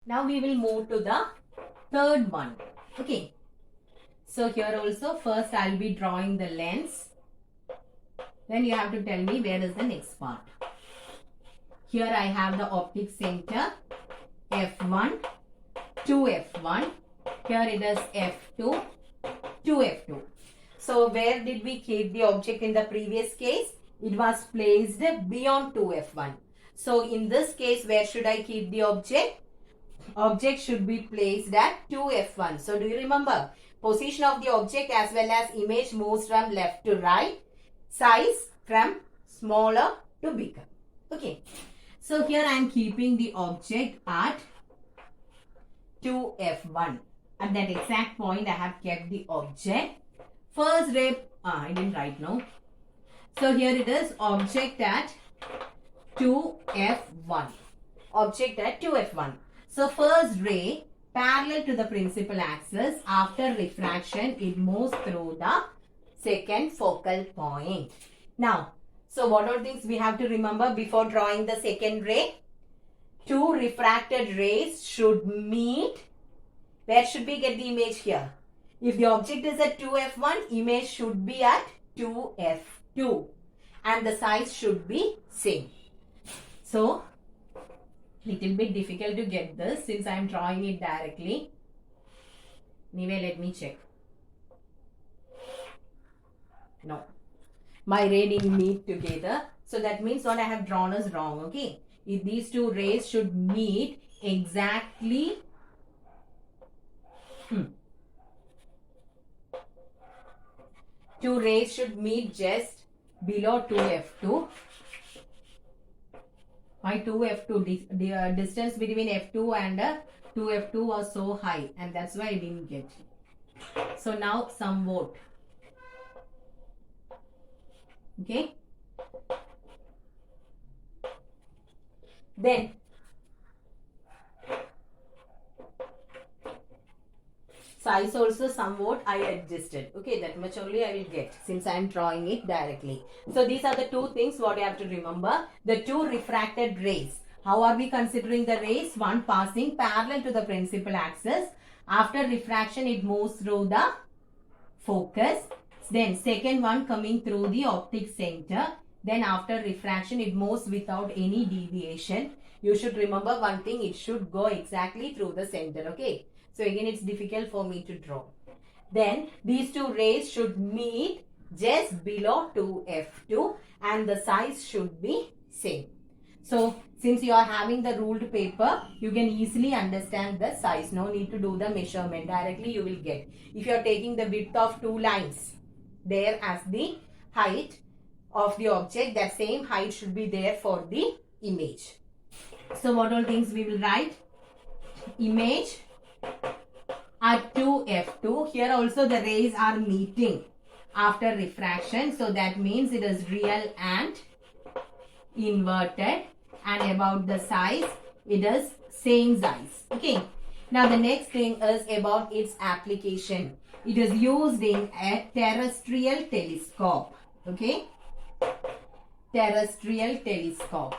Now we will move to the third one. Okay. So here also first I'll be drawing the lens. Then you have to tell me where is the next part. Here I have the optic center F1, 2F1. Here it is F2, 2F2. So where did we keep the object in the previous case? It was placed beyond 2F1. So in this case, where should I keep the object? Object should be placed at 2F1. So do you remember? Position of the object as well as image moves from left to right. Size from smaller to bigger. Okay. So here I am keeping the object at 2F1. At that exact point, I have kept the object. First ray, I didn't write now. So here it is, object at 2F1. Object at 2F1. So first ray, parallel to the principal axis, after refraction, it moves through the second focal point. Now, so what are things we have to remember before drawing the second ray? Two refracted rays should meet. Where should we get the image here? If the object is at 2F1, image should be at 2F2. And the size should be same. So, little bit difficult to get this since I am drawing it directly. Anyway, let me check. No. My ray didn't meet together. So that means what I have drawn is wrong. Okay. If these two rays should meet exactly. Two rays should meet just below 2F2. Why 2F2? The distance between F2 and 2F2 was so high, and that's why I didn't get. So now somewhat. Okay. Then size also somewhat I adjusted. Okay, that much only I will get since I am drawing it directly. So these are the two things what you have to remember. The two refracted rays. How are we considering the rays? One passing parallel to the principal axis. After refraction, it moves through the focus. Then second one coming through the optic center. Then after refraction, it moves without any deviation. You should remember one thing, it should go exactly through the center. Okay. So again, it's difficult for me to draw. Then these two rays should meet just below 2F2 and the size should be same. So since you are having the ruled paper, you can easily understand the size. No need to do the measurement. Directly you will get. If you are taking the width of two lines there as the height of the object, that same height should be there for the image. So what all things we will write? Image at 2F2. Here also the rays are meeting after refraction. So that means it is real and inverted. And about the size, it is same size. Okay. Now the next thing is about its application. It is used in a terrestrial telescope. Okay. Terrestrial telescope.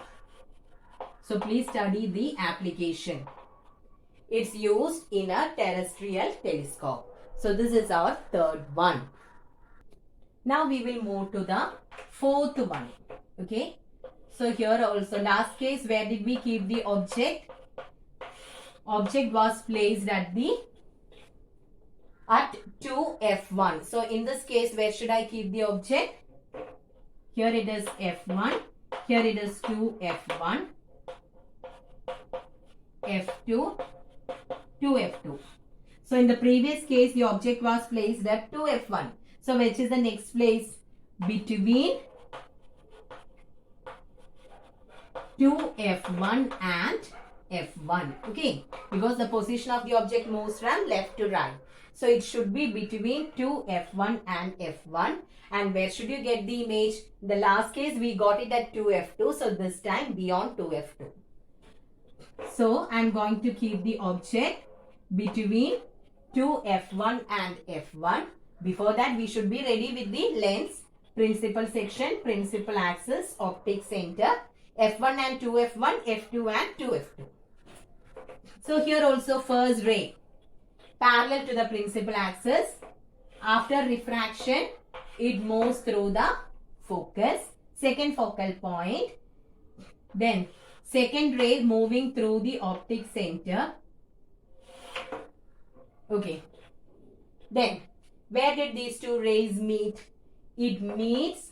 So please study the application. It's used in a terrestrial telescope. So this is our third one. Now we will move to the fourth one. Okay. So here also last case, where did we keep the object? Object was placed at 2F1. So in this case, where should I keep the object? Here it is F1. Here it is 2F1. F2. 2F2. So in the previous case, the object was placed at 2F1. So which is the next place? Between 2F1 and F1. Okay. Because the position of the object moves from left to right. So it should be between 2F1 and F1. And where should you get the image? In the last case, we got it at 2F2. So this time beyond 2F2. So I am going to keep the object between 2F1 and F1. Before that, we should be ready with the lens, principal section, principal axis, optic center, F1 and 2F1, F2 and 2F2. So here also first ray parallel to the principal axis. After refraction, it moves through the focus, second focal point. Then second ray moving through the optic center. Okay. Then where did these two rays meet? It meets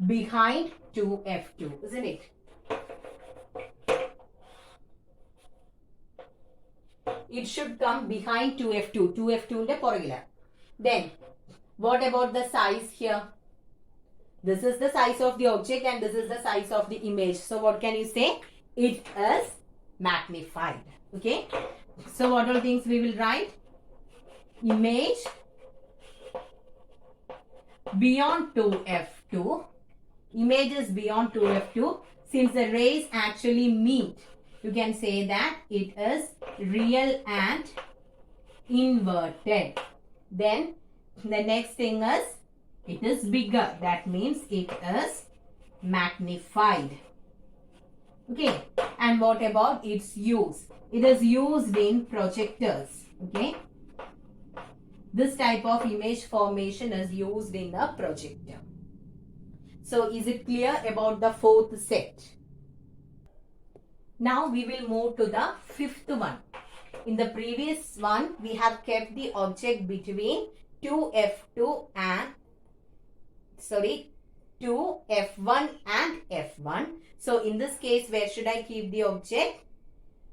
behind 2F2, isn't it? It should come behind 2F2. 2F2 in the poragula. Then, what about the size here? This is the size of the object and this is the size of the image. So, what can you say? It is magnified. Okay. So, what all things we will write? Image beyond 2F2. Image is beyond 2F2. Since the rays actually meet, you can say that it is real and inverted. Then the next thing is it is bigger. That means it is magnified. Okay. And what about its use? It is used in projectors. Okay. This type of image formation is used in a projector. So is it clear about the fourth set? Now we will move to the fifth one. In the previous one, we have kept the object between 2F1 and F1. So in this case, where should I keep the object?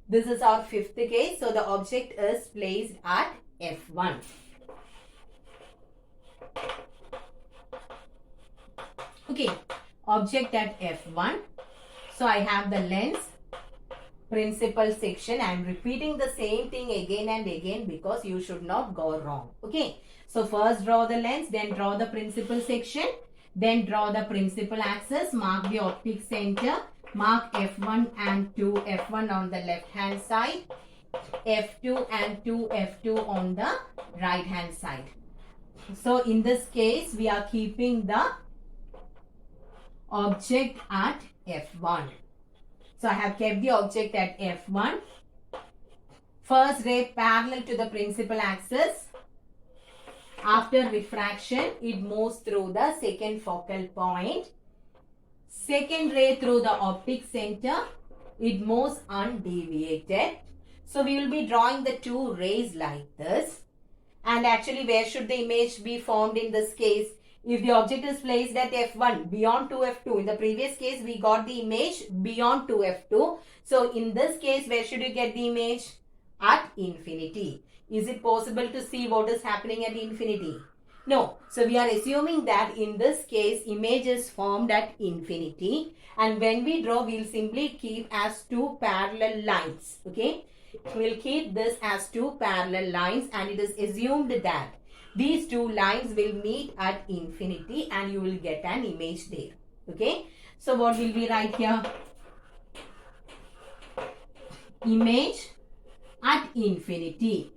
This is our fifth case. So the object is placed at F1. Okay, object at F1. So I have the lens, principal section. I am repeating the same thing again and again because you should not go wrong. Okay, so first draw the lens, then draw the principal section, then draw the principal axis, mark the optic center, mark F1 and 2F1 on the left hand side, F2 and 2F2 on the right hand side. So in this case, we are keeping the object at F1. So I have kept the object at F1. First ray parallel to the principal axis. After refraction, it moves through the second focal point. Second ray through the optic center. It moves undeviated. So we will be drawing the two rays like this. And actually, where should the image be formed in this case? If the object is placed at F1 beyond 2F2, in the previous case we got the image beyond 2F2. So in this case, where should you get the image? At infinity. Is it possible to see what is happening at infinity? No. So we are assuming that in this case, image is formed at infinity. And when we draw, we will simply keep as two parallel lines. Okay. We will keep this as two parallel lines and it is assumed that these two lines will meet at infinity and you will get an image there. Okay. So what will we write here? Image at infinity.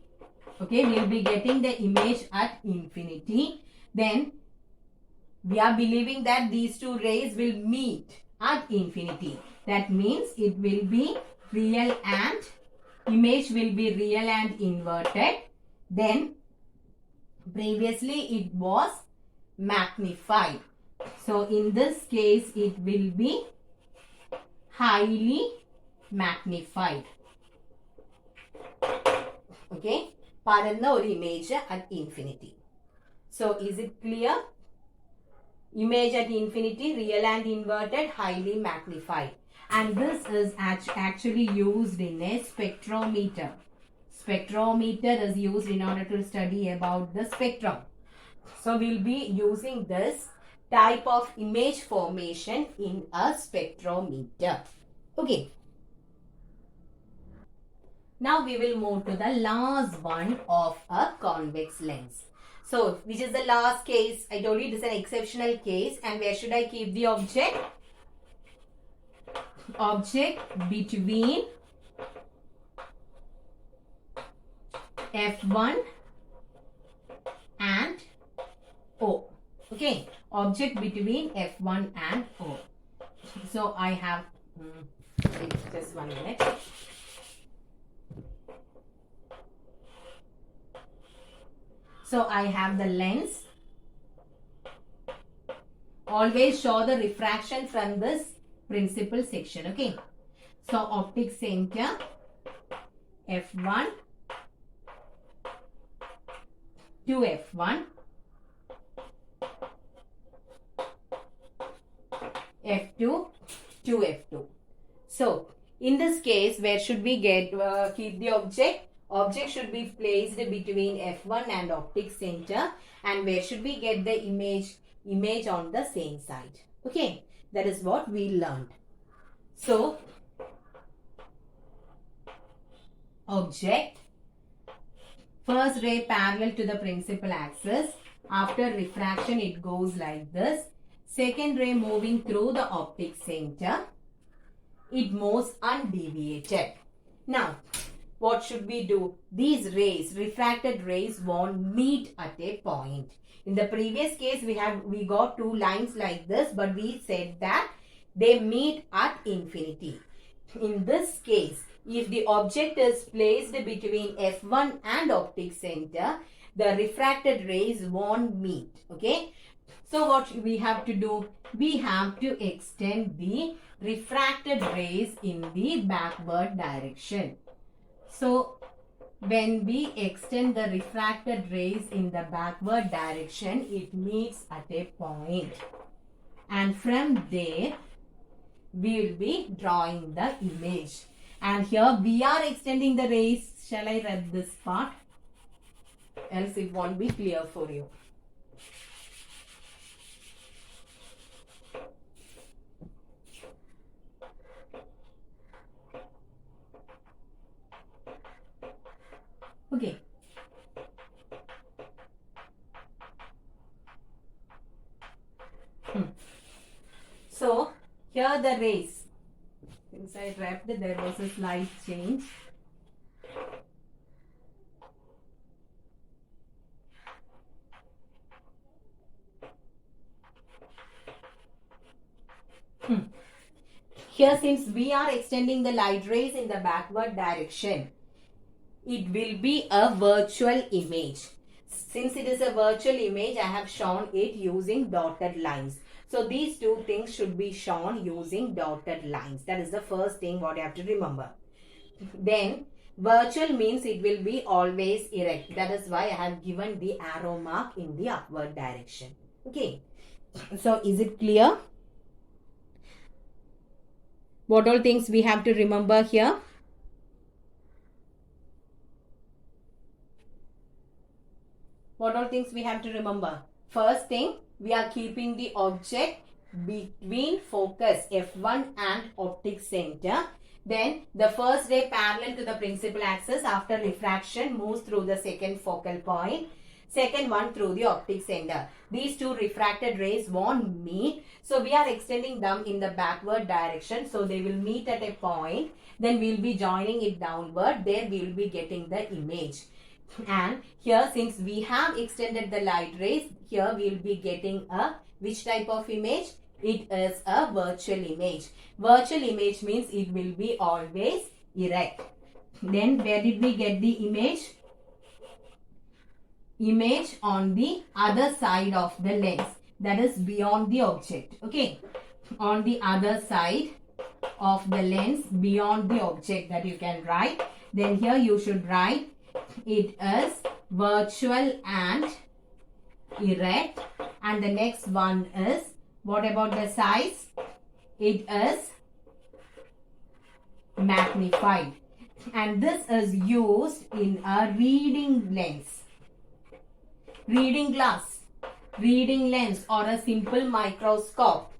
Okay. We will be getting the image at infinity. Then we are believing that these two rays will meet at infinity. That means it will be real and image will be real and inverted. Then previously it was magnified. So in this case it will be highly magnified. Okay. Parallel or image at infinity. So is it clear? Image at infinity, real and inverted, highly magnified. And this is actually used in a spectrometer. Spectrometer is used in order to study about the spectrum. So we'll be using this type of image formation in a spectrometer. Okay. Now we will move to the last one of a convex lens. So which is the last case? I told you it is an exceptional case. And where should I keep the object? Object between F1 and O. Okay. Object between F1 and O. So I have just 1 minute. So I have the lens. Always show the refraction from this principal section. Okay. So optic center F1 to F1, F2 to F2. So in this case, where should we keep the object? Object should be placed between F1 and optic center, and where should we get the image on the same side. Okay, that is what we learned. So object, first ray parallel to the principal axis. After refraction, it goes like this. Second ray moving through the optic center. It moves undeviated. Now, what should we do? These rays, refracted rays, won't meet at a point. In the previous case, we got two lines like this, but we said that they meet at infinity. In this case, if the object is placed between F1 and optic center, the refracted rays won't meet. Okay. So what we have to do? We have to extend the refracted rays in the backward direction. So when we extend the refracted rays in the backward direction, it meets at a point. And from there, we will be drawing the image. And here we are extending the rays. Shall I read this part? Else it won't be clear for you. Okay. So, here the rays. Since I wrapped, there was a slight change. Here, since we are extending the light rays in the backward direction, it will be a virtual image. Since it is a virtual image, I have shown it using dotted lines. So these two things should be shown using dotted lines. That is the first thing what you have to remember. Then virtual means it will be always erect. That is why I have given the arrow mark in the upward direction. Okay. So is it clear? What all things we have to remember here? What all things we have to remember? First thing, we are keeping the object between focus F1 and optic center. Then the first ray parallel to the principal axis after refraction moves through the second focal point. Second one through the optic center. These two refracted rays won't meet. So we are extending them in the backward direction. So they will meet at a point. Then we will be joining it downward. There we will be getting the image. And here, since we have extended the light rays, here we will be getting a which type of image? It is a virtual image. Virtual image means it will be always erect. Then where did we get the image? Image on the other side of the lens, that is beyond the object. Okay, on the other side of the lens, beyond the object, that you can write. Then here you should write it is virtual and erect. And the next one is, what about the size? It is magnified. And this is used in a reading lens, reading glass, reading lens, or a simple microscope.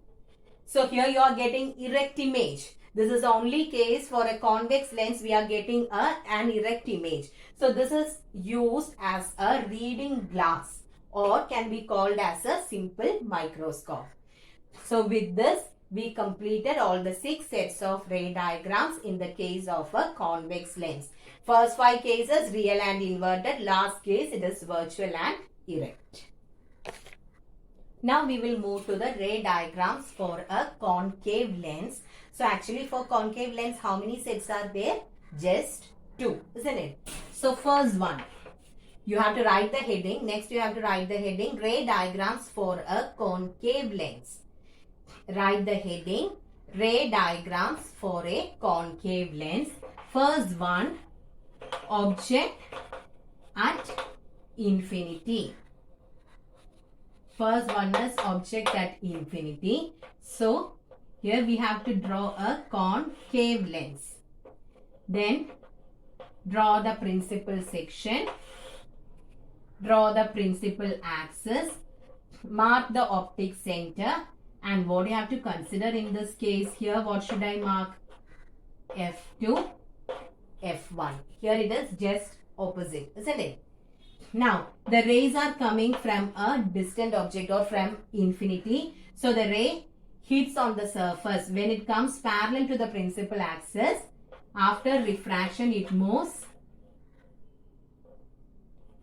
So here you are getting erect image. This is the only case for a convex lens we are getting an erect image. So this is used as a reading glass or can be called as a simple microscope. So with this, we completed all the 6 sets of ray diagrams in the case of a convex lens. First 5 cases, real and inverted. Last case, it is virtual and erect. Now we will move to the ray diagrams for a concave lens. So actually for concave lens, how many sets are there? Just 2, isn't it? So first one, You have to write the heading. Next you have to write the heading, ray diagrams for a concave lens. Write the heading, ray diagrams for a concave lens. First one, object at infinity. First one is object at infinity. So here we have to draw a concave lens. Then draw the principal section. Draw the principal axis. Mark the optic center. And what you have to consider in this case here, what should I mark? F2, F1. Here it is just opposite, isn't it? Now, the rays are coming from a distant object or from infinity. So, the ray hits on the surface. When it comes parallel to the principal axis, after refraction, it moves.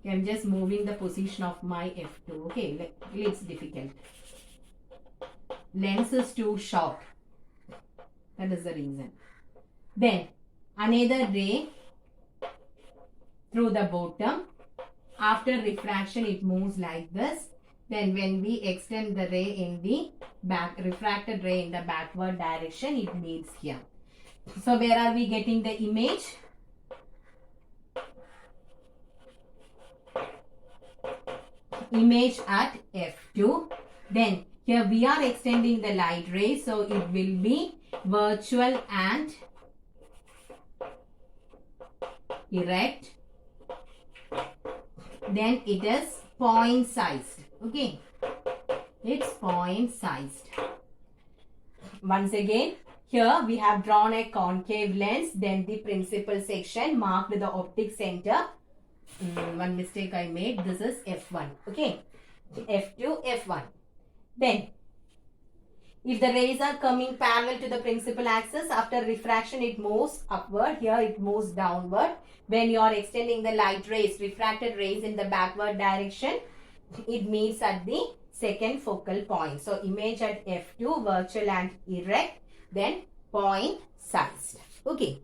I'm just moving the position of my F2. Okay, it's difficult. Lens is too short. That is the reason. Then, another ray through the bottom. After refraction, it moves like this. Then when we extend the ray in the back, refracted ray in the backward direction, it meets here. So where are we getting the image? Image at F2. Then here we are extending the light ray, so it will be virtual and erect. Then it is point sized. Okay, it's point sized. Once again, here we have drawn a concave lens, then the principal section, marked the optic center. One mistake I made. This is F1. Okay, F2, F1. Then, if the rays are coming parallel to the principal axis, after refraction it moves upward. Here it moves downward. When you are extending the light rays, refracted rays in the backward direction, it meets at the second focal point. So, image at F2, virtual and erect, then point sized. Okay.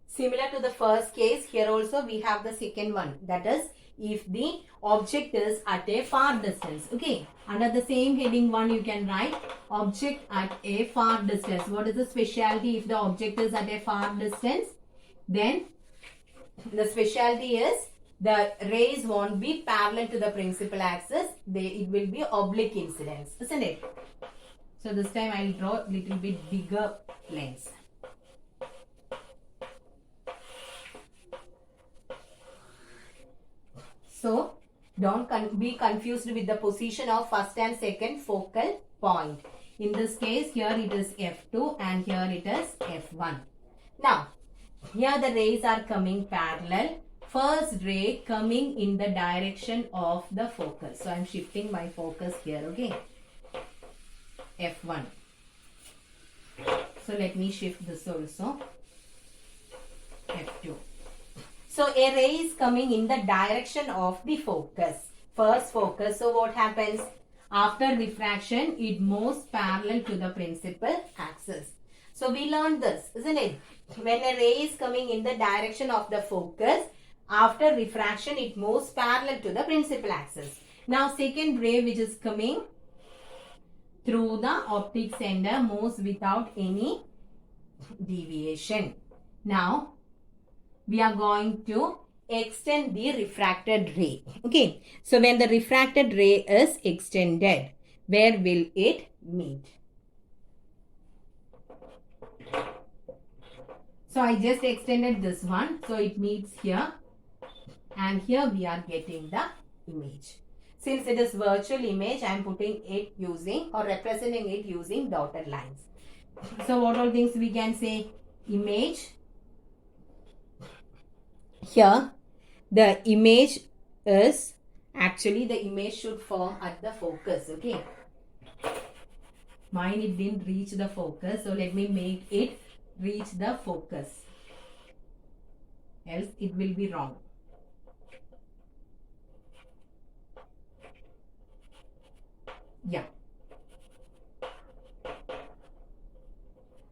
Similar to the first case, here also we have the second one. That is, if the object is at a far distance. Okay. Under the same heading one, you can write object at a far distance. What is the specialty if the object is at a far distance? Then the specialty is the rays won't be parallel to the principal axis. It will be oblique incidence, isn't it? So this time I will draw a little bit bigger lens. So don't be confused with the position of first and second focal point. In this case, here it is F2 and here it is F1. Now, here the rays are coming parallel. First ray coming in the direction of the focus. So, I am shifting my focus here, okay. F1. So, let me shift this also. F2. So, a ray is coming in the direction of the focus. First focus. So, what happens? After refraction, it moves parallel to the principal axis. So, we learned this, isn't it? When a ray is coming in the direction of the focus, after refraction, it moves parallel to the principal axis. Now, second ray which is coming through the optic center moves without any deviation. Now, we are going to extend the refracted ray. Okay. So, when the refracted ray is extended, where will it meet? So, I just extended this one. So, it meets here. And here we are getting the image. Since it is virtual image, I am putting it using or representing it using dotted lines. So, what all things we can say? Image. Here, the image is, actually the image should form at the focus, okay. Mine, it didn't reach the focus. So, let me make it reach the focus. Else, it will be wrong. Yeah.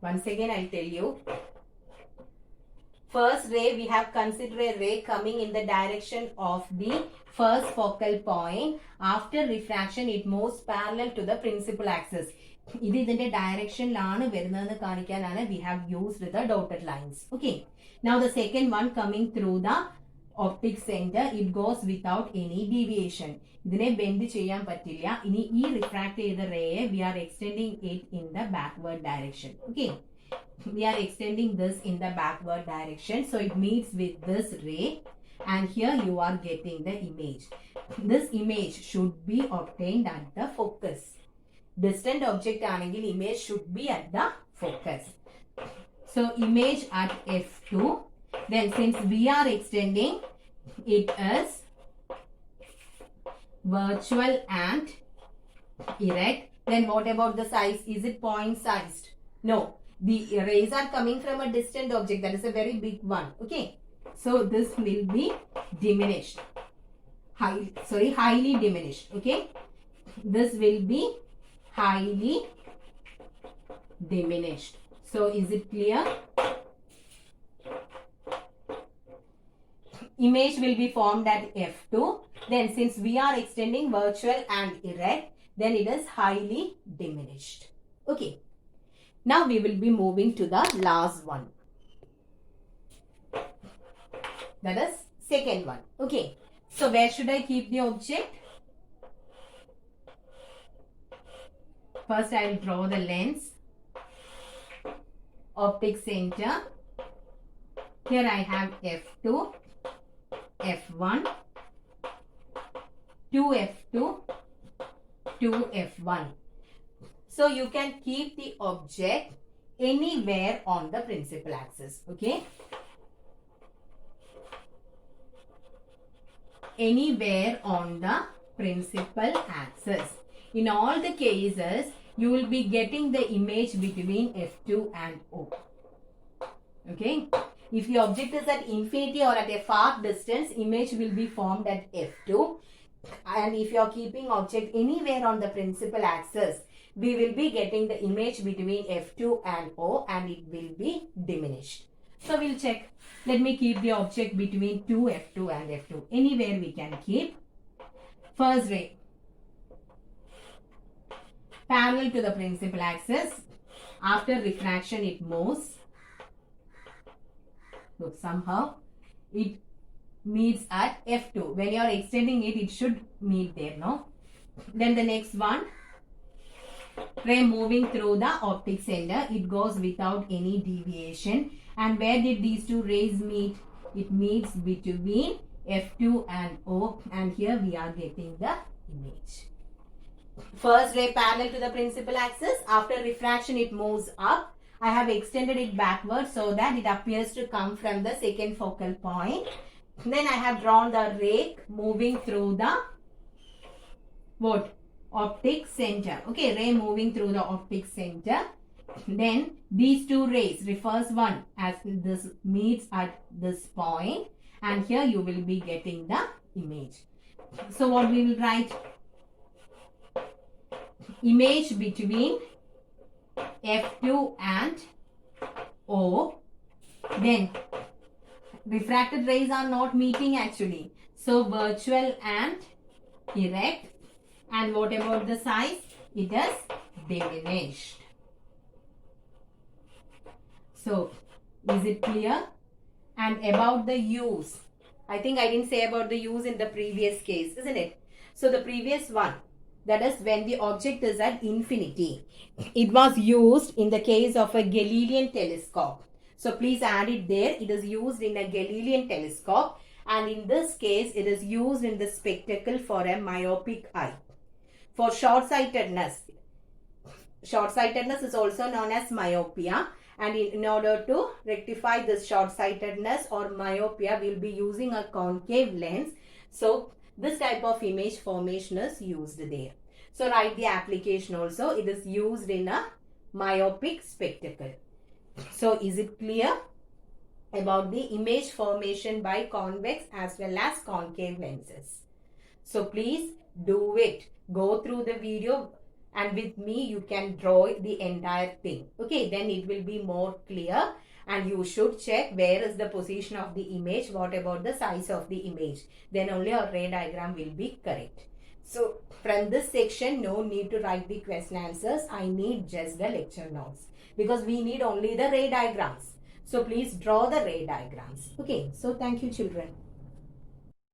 Once again, I'll tell you. first ray, we have considered a ray coming in the direction of the first focal point. After refraction, it moves parallel to the principal axis. ഇത് ഇതിന്റെ ഡയറക്ഷനിലാണ് വരുന്നതെന്ന് കാണിക്കാനാണ് we have used the dotted lines. Okay. Now the second one coming through the optic center, it goes without any deviation. ഇതിനെ bend ചെയ്യാൻ പറ്റില്ല. ഇനി ഈ refract ചെയ്ത റേയെ we are extending it in the backward direction. Okay. We are extending this in the backward direction. So it meets with this ray. And here you are getting the image. This image should be obtained at the focus. Distant object anengil image should be at the focus. So image at f2. Then since we are extending, it is virtual and erect. Then what about the size? Is it point sized? No. The rays are coming from a distant object. That is a very big one. Okay. So this will be diminished. Highly diminished. Okay. This will be highly diminished. So is it clear? Image will be formed at f2. Then since we are extending virtual and erect, then it is highly diminished. Okay. Now we will be moving to the last one. That is second one. Okay. So where should I keep the object? First I will draw the lens. Optic center. Here I have f2, f1, 2f2, 2f1. So you can keep the object anywhere on the principal axis. Okay. Anywhere on the principal axis. In all the cases, you will be getting the image between f2 and O. Okay. If the object is at infinity or at a far distance, image will be formed at f2. And if you are keeping object anywhere on the principal axis, we will be getting the image between f2 and O, and it will be diminished. So we'll check. Let me keep the object between 2f2 and f2. Anywhere we can keep. First ray. Parallel to the principal axis. After refraction, it moves. So somehow it meets at f2. When you are extending it, it should meet there, no? Then the next one. Ray moving through the optic center. It goes without any deviation. And where did these two rays meet? It meets between f2 and O. And here we are getting the image. First ray parallel to the principal axis. After refraction, it moves up. I have extended it backward so that it appears to come from the second focal point. Then I have drawn the ray moving through the what? Optic center. Okay, ray moving through the optic center. Then these two rays, the first one as this meets at this point, and here you will be getting the image. So what we will write? Image between f2 and O. Then refracted rays are not meeting actually. So virtual and erect. And what about the size? It is diminished. So is it clear? And about the use. I think I didn't say about the use in the previous case, isn't it? So the previous one. That is when the object is at infinity. It was used in the case of a Galilean telescope. So please add it there. It is used in a Galilean telescope. And in this case, it is used in the spectacle for a myopic eye. For short-sightedness. Short-sightedness is also known as myopia. And in order to rectify this short-sightedness or myopia, we will be using a concave lens. So this type of image formation is used there. So write the application also. It is used in a myopic spectacle. So is it clear about the image formation by convex as well as concave lenses? So please do it. Go through the video and with me you can draw the entire thing. Okay, then it will be more clear and you should check where is the position of the image, what about the size of the image. Then only our ray diagram will be correct. So from this section, no need to write the question answers. I need just the lecture notes because we need only the ray diagrams. So please draw the ray diagrams. Okay, so thank you children.